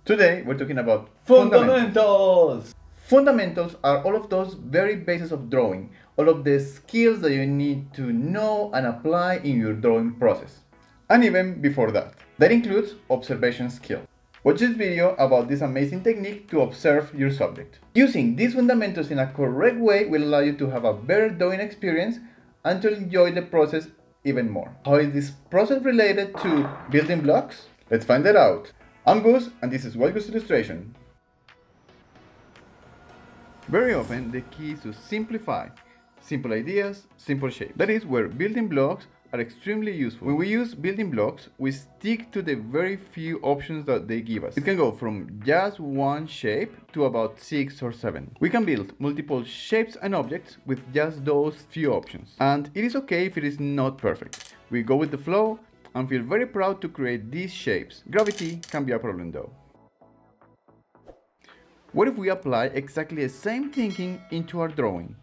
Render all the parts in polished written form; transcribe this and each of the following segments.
Today we're talking about Fundamentals! Fundamentals are all of those very bases of drawing, all of the skills that you need to know and apply in your drawing process. And even before that. That includes observation skill. Watch this video about this amazing technique to observe your subject. Using these fundamentals in a correct way will allow you to have a better drawing experience and to enjoy the process even more. How is this process related to building blocks? Let's find that out. I'm Gus and this is Wild Gus Illustration. Very often the key is to simplify. Simple ideas, simple shapes. That is where building blocks are extremely useful. When we use building blocks, we stick to the very few options that they give us. It can go from just one shape to about 6 or 7. We can build multiple shapes and objects with just those few options. And it is okay if it is not perfect. We go with the flow and feel very proud to create these shapes. Gravity can be a problem though. What if we apply exactly the same thinking into our drawing?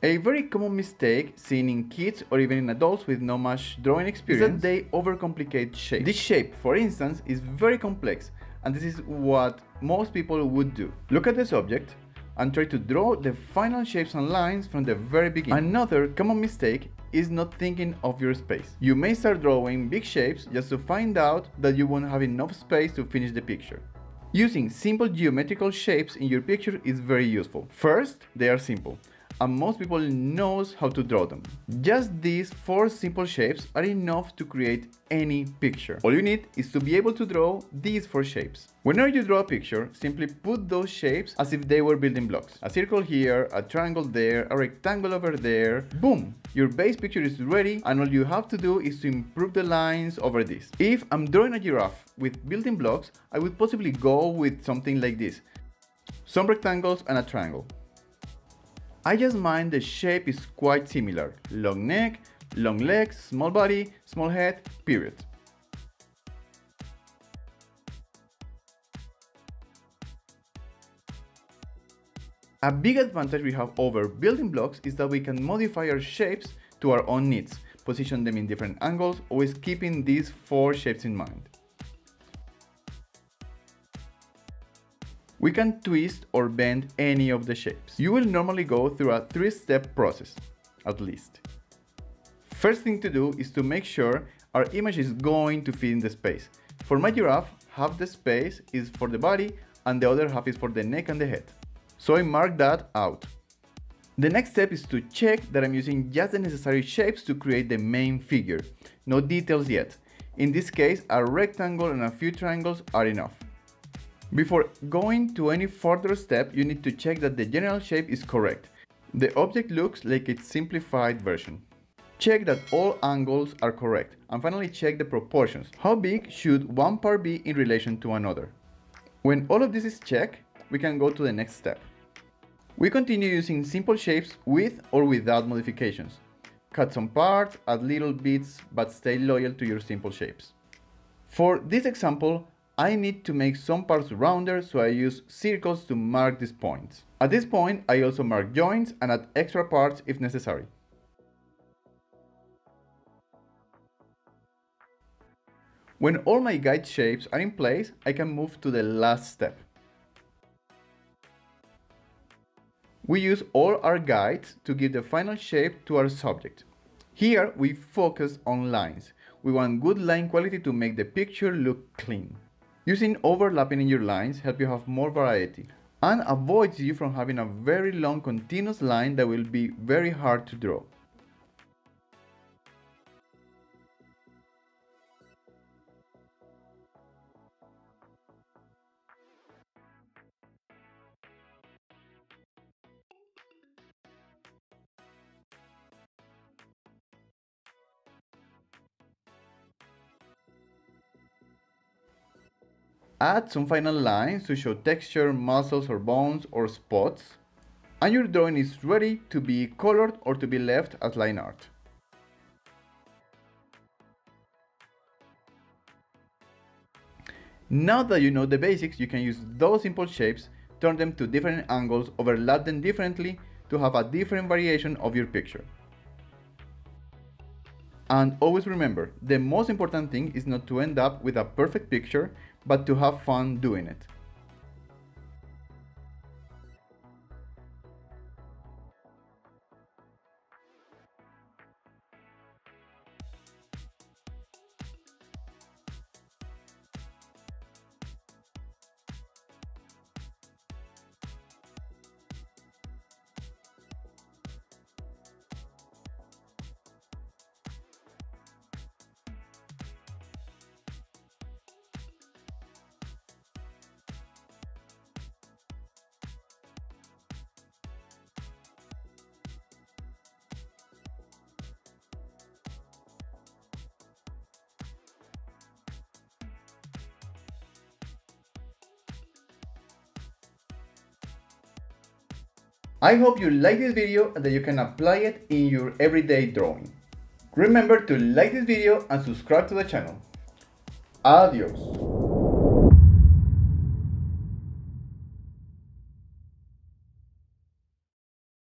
A very common mistake seen in kids or even in adults with not much drawing experience is that they overcomplicate shapes. This shape, for instance, is very complex, and this is what most people would do. Look at the subject and try to draw the final shapes and lines from the very beginning. Another common mistake is not thinking of your space. You may start drawing big shapes just to find out that you won't have enough space to finish the picture. Using simple geometrical shapes in your picture is very useful. First, they are simple, and most people knows how to draw them. Just these 4 simple shapes are enough to create any picture. All you need is to be able to draw these 4 shapes. Whenever you draw a picture, simply put those shapes as if they were building blocks. A circle here, a triangle there, a rectangle over there. Boom! Your base picture is ready, and all you have to do is to improve the lines over this. If I'm drawing a giraffe with building blocks, I would possibly go with something like this. Some rectangles and a triangle. I just mind the shape is quite similar. Long neck, long legs, small body, small head, period. A big advantage we have over building blocks is that we can modify our shapes to our own needs, position them in different angles, always keeping these 4 shapes in mind. We can twist or bend any of the shapes. You will normally go through a 3-step process, at least. First thing to do is to make sure our image is going to fit in the space. For my giraffe, half the space is for the body and the other half is for the neck and the head. So I mark that out. The next step is to check that I'm using just the necessary shapes to create the main figure. No details yet. In this case, a rectangle and a few triangles are enough. Before going to any further step, you need to check that the general shape is correct. The object looks like its simplified version. Check that all angles are correct, and finally check the proportions. How big should one part be in relation to another? When all of this is checked, we can go to the next step. We continue using simple shapes with or without modifications. Cut some parts, add little bits, but stay loyal to your simple shapes. For this example, I need to make some parts rounder, so I use circles to mark these points. At this point, I also mark joints and add extra parts if necessary. When all my guide shapes are in place, I can move to the last step. We use all our guides to give the final shape to our subject. Here, we focus on lines. We want good line quality to make the picture look clean. Using overlapping in your lines helps you have more variety and avoids you from having a very long continuous line that will be very hard to draw. Add some final lines to show texture, muscles or bones or spots, and your drawing is ready to be colored or to be left as line art. Now that you know the basics, you can use those simple shapes, turn them to different angles, overlap them differently to have a different variation of your picture. And always remember, the most important thing is not to end up with a perfect picture, but to have fun doing it. I hope you like this video and that you can apply it in your everyday drawing. Remember to like this video and subscribe to the channel. Adios!